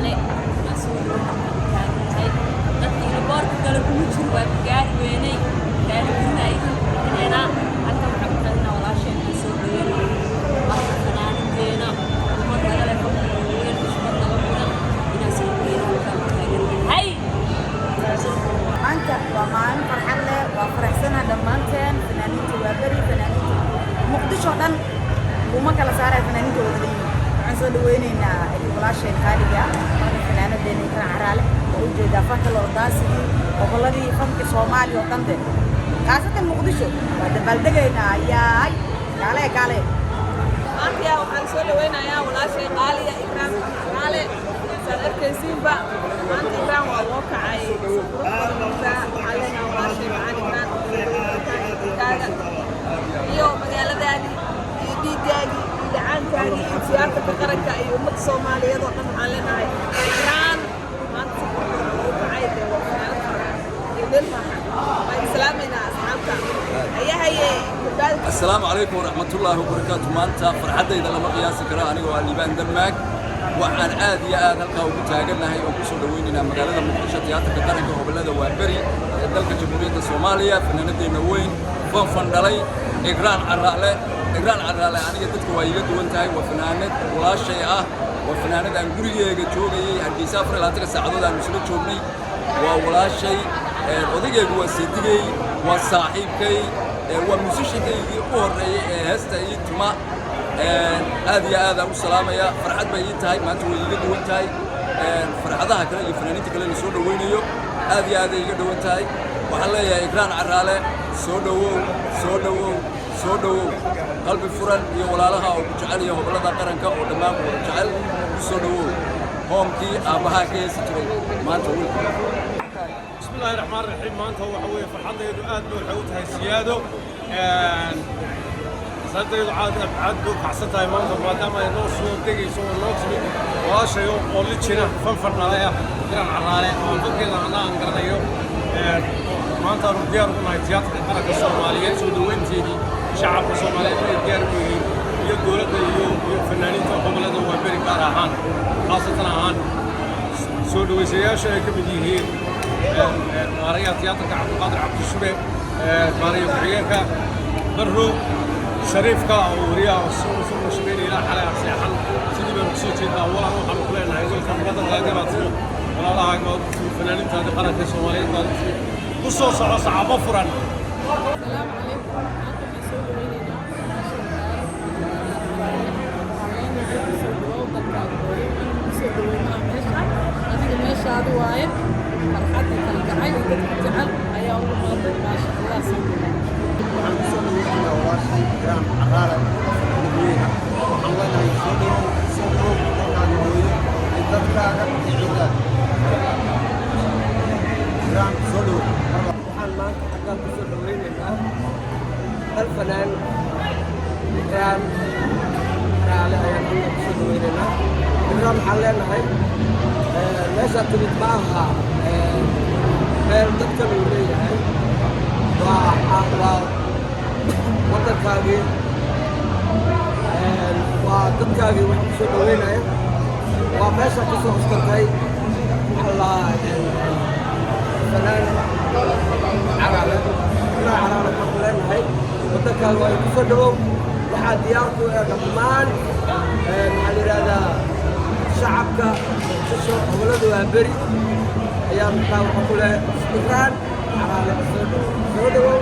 عراله مسؤول كان هاي dadkii boorka kale ku jiro waa gaari weynay gaarina ayna halka waxa ku qadna walaasheen soo dhaweeyay waxa fanaanideena uma kale ku weyn shaqada lagu ina soo dhaweeyay hay maanta waa maalin farxad leh waa faraxsanahay dhammaanteen fanaaniinta waa bari fanaaniinta muqdisho dhan uma kala saaray fanaaniinta wada leeyihiin waxaan soo dhaweynaynaa walaasheen qaaliga fanaanadeena Ikraan Caraale ujeedaa fanka lordaasigi goboladii fanka Soomaaliya oo dhan kaasatan muqdisho waa dabaldegaynaa yaay gaale maanta waxaan soo dhaweynayaa walaasheen qaaliga Ikraan Caraale sararkaysiinba maanta Ikraan waa loo kacay iyo magaaladaani iyo dhiigaagi iyo dhacaankaagi iyo siyaasada qaranka iyo ummadda Soomaaliyeed oo dhan waxaan leenahay Ikraan maanta loo kacay السلام عليكم ورحمة الله وبركاته. مانتا فرحتي إذا لما قياسي كرا أنا والليبان دماغ وعن آدي آذن قاوم تاجرنا هي وكسر دويننا مقالة مقدشة تياتر كترك وبلده وابري دلك جمهورية الصومالية فنندي نوين فندلي إقران عرالة أنا قلت كوايجد وانتهي وفنانة ولا شيء وفنانة أنجورية جوجي هدي سافر لا ترى سعادة المسلوك شوفني ولا شيء odayga waa sidigay waa saaxiibkay waa musiciankaygi u horeeyay heesta iyo tuma aad u salaamaya farxad bay ii tahay maanta way iga duwan tahay farxadaha kale iyo fanaaniinta kale la soo dhaweynayo aad ay iga duwan tahay waxaan leeyahay Ikraan Caraale soo dhawow qalbi furan iyo walaalaha oo ku jecel iyo hobolada qaranka oo dhammaan ku jecel soo dhawow hoomkii aabaha ka heesi jiray maanta wiilka بسم الله الرحمن الرحيم. ما أنت هو حوي فرحة يدعاد وحوتها السيادة صدق عاد حسيتها ما أنت ما دام ينوص تيجي يسوي النوص واش يوم قولي شنا فنفرنا عليها كنا على وفكرنا أنا أنقرنا يوم ما أنت رجال ما يتيات الحركة الصومالية سودوين تيجي شعب الصومالي رجال يقولون يوم فنانين قبل هذا وبري كارهان خاصة هان سودوي سياسة كبديه ماريا تياتر عبد القادر عبد الشبه ماريا بعينك برو شريفك وريا وسوم شبين إلى حلا سياحا سيدي بنقصوتي أولا وحنا كلنا هيقول كم قدر غاقبات ولا الله عقبات فنانين هذه قناة الصوماليين قصص صعب فرن. السلام عليكم أنتم مسؤول ويننا ماشي هذا وايد فرحتي كالجعل والجعل أيها الله ما شاء الله سبحانه waxaan ku soo dhaweynaa walaashii Ikraan Caraale dadweynaha waxaan leenahay soo dhawow dalkaaga hooyo ay dadkaaga jeclaan Ikraan soo dhawow waxaan maanta xaggaan ku soo dhaweynaynaa hal fanaan Ikraan Caraale ayaan ku soo dhaweynaynaa Ikraan waxaan leenahay meesha timid ma aha meel dadka lagu leeyahay waa waddankaagii waa dadkaagii waxaan ku soo dhaweynaya waa meesha ka soo hoskartay fanaan Caraale Ikraan Caraale waxaan leenahay waddankaaga waa ku soo dhawow waxaa diyaar ku dhammaan maxaa la yidhahdaa shacabka kusoo gobolada waa beri ayaa waxaan ku leeyahay Ikraan Caraale soo dhawow